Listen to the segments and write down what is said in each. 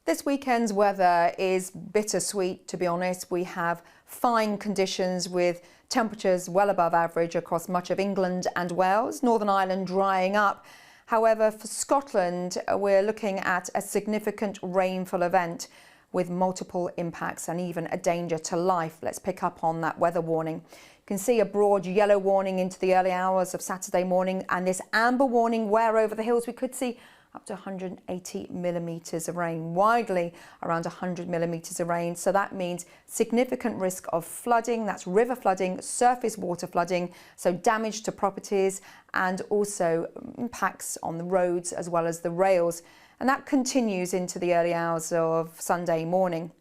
This weekend's weather is bittersweet, to be honest. We have fine conditions with temperatures well above average across much of England and Wales, Northern Ireland drying up. However, for Scotland, we're looking at a significant rainfall event with multiple impacts and even a danger to life. Let's pick up on that weather warning. You can see a broad yellow warning into the early hours of Saturday morning, and this amber warning where over the hills we could see up to 180 millimetres of rain, widely around 100 millimetres of rain. So that means significant risk of flooding, that's river flooding, surface water flooding, so damage to properties and also impacts on the roads as well as the rails. And that continues into the early hours of Sunday morning.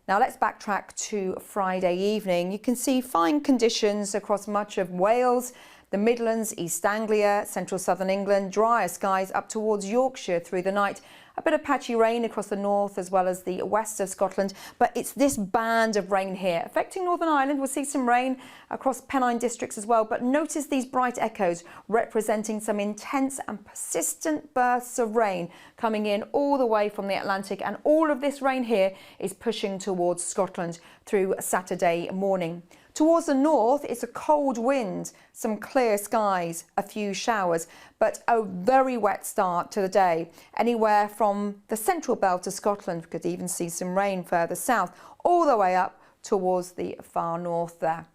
Now let's backtrack to Friday evening. You can see fine conditions across much of Wales, the Midlands, East Anglia, central southern England, drier skies up towards Yorkshire through the night. A bit of patchy rain across the north as well as the west of Scotland, but it's this band of rain here affecting Northern Ireland. We'll see some rain across Pennine districts as well, but notice these bright echoes representing some intense and persistent bursts of rain coming in all the way from the Atlantic, and all of this rain here is pushing towards Scotland through Saturday morning. Towards the north, it's a cold wind, some clear skies, a few showers, but a very wet start to the day. Anywhere from the central belt of Scotland, we could even see some rain further south, all the way up towards the far north there.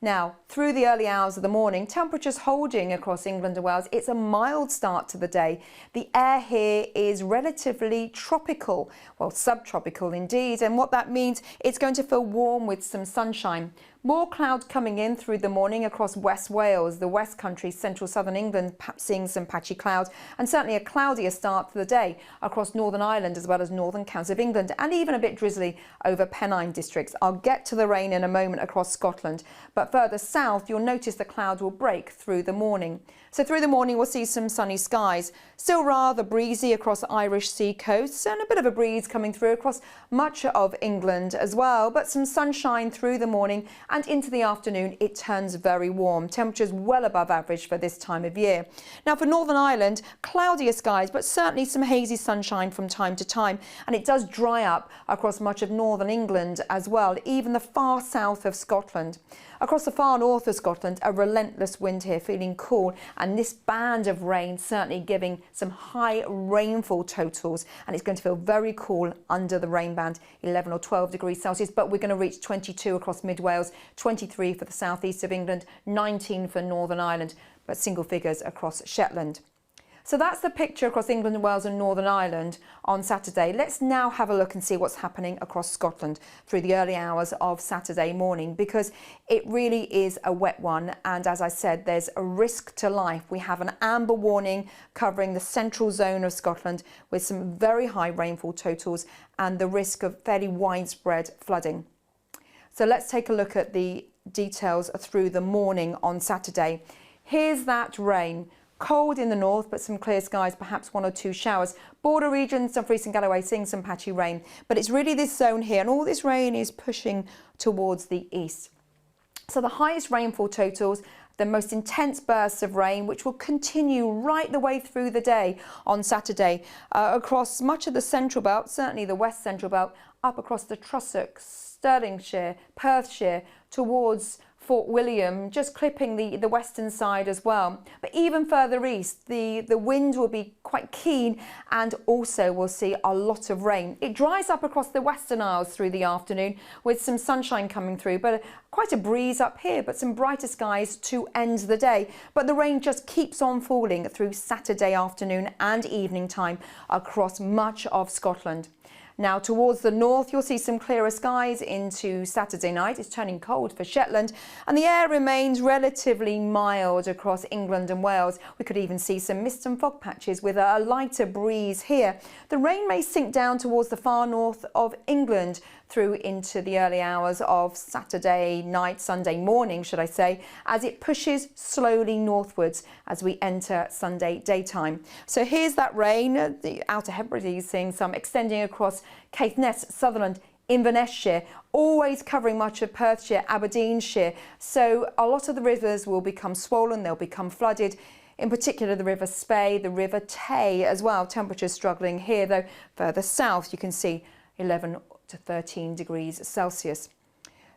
Now, through the early hours of the morning, temperatures holding across England and Wales. It's a mild start to the day. The air here is relatively tropical, well, subtropical indeed, and what that means, it's going to feel warm with some sunshine. More clouds coming in through the morning across West Wales, the West Country, central southern England, seeing some patchy clouds, and certainly a cloudier start to the day across Northern Ireland as well as northern counties of England, and even a bit drizzly over Pennine districts. I'll get to the rain in a moment across Scotland, but further south you'll notice the clouds will break through the morning. So through the morning we'll see some sunny skies, still rather breezy across Irish sea coasts, and a bit of a breeze coming through across much of England as well, but some sunshine through the morning, and into the afternoon it turns very warm. Temperatures well above average for this time of year. Now for Northern Ireland, cloudier skies, but certainly some hazy sunshine from time to time, and it does dry up across much of northern England as well, even the far south of Scotland. Across the far north of Scotland, a relentless wind here, feeling cool, and this band of rain certainly giving some high rainfall totals, and it's going to feel very cool under the rain band, 11 or 12 degrees Celsius, but we're going to reach 22 across mid Wales, 23 for the southeast of England, 19 for Northern Ireland, but single figures across Shetland. So that's the picture across England and Wales and Northern Ireland on Saturday. Let's now have a look and see what's happening across Scotland through the early hours of Saturday morning, because it really is a wet one. And as I said, there's a risk to life. We have an amber warning covering the central zone of Scotland with some very high rainfall totals and the risk of fairly widespread flooding. So let's take a look at the details through the morning on Saturday. Here's that rain. Cold in the north, but some clear skies, perhaps one or two showers. Border regions, Dumfries and Galloway, seeing some patchy rain. But it's really this zone here, and all this rain is pushing towards the east. So the highest rainfall totals, the most intense bursts of rain, which will continue right the way through the day on Saturday, across much of the central belt, certainly the west central belt, up across the Trossachs, Stirlingshire, Perthshire, towards Fort William, just clipping the western side as well. But even further east, the wind will be quite keen, and also we'll see a lot of rain. It dries up across the Western Isles through the afternoon with some sunshine coming through, but quite a breeze up here, but some brighter skies to end the day. But the rain just keeps on falling through Saturday afternoon and evening time across much of Scotland. Now towards the north, you'll see some clearer skies into Saturday night. It's turning cold for Shetland, and the air remains relatively mild across England and Wales. We could even see some mist and fog patches with a lighter breeze here. The rain may sink down towards the far north of England through into the early hours of Saturday night, Sunday morning, should I say, as it pushes slowly northwards as we enter Sunday daytime. So here's that rain, the Outer Hebrides seeing some extending across Caithness, Sutherland, Inverness-shire, always covering much of Perthshire, Aberdeenshire. So a lot of the rivers will become swollen, they'll become flooded. in particular the River Spey, the River Tay as well. Temperatures struggling here, though further south you can see 11 to 13 degrees Celsius.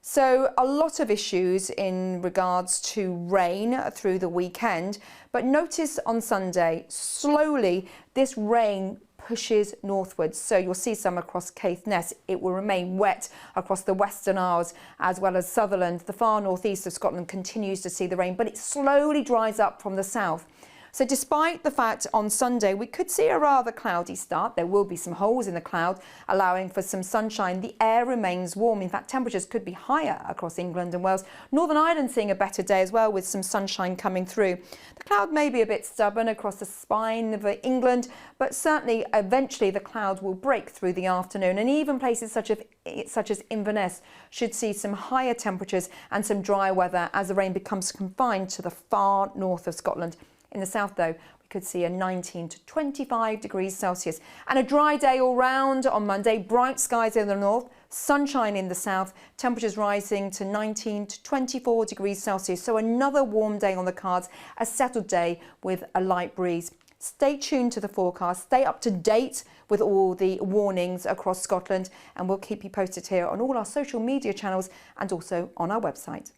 So a lot of issues in regards to rain through the weekend, but notice on Sunday, slowly this rain pushes northwards. So you'll see some across Caithness. It will remain wet across the Western Isles as well as Sutherland. The far northeast of Scotland continues to see the rain, but it slowly dries up from the south. So despite the fact on Sunday we could see a rather cloudy start, there will be some holes in the cloud allowing for some sunshine. The air remains warm. In fact, temperatures could be higher across England and Wales. Northern Ireland seeing a better day as well with some sunshine coming through. The cloud may be a bit stubborn across the spine of England, but certainly eventually the cloud will break through the afternoon, and even places such as Inverness should see some higher temperatures and some dry weather as the rain becomes confined to the far north of Scotland. In the south, though, we could see a 19 to 25 degrees Celsius. And a dry day all round on Monday. Bright skies in the north, sunshine in the south, temperatures rising to 19 to 24 degrees Celsius. So another warm day on the cards, a settled day with a light breeze. Stay tuned to the forecast, stay up to date with all the warnings across Scotland, and we'll keep you posted here on all our social media channels and also on our website.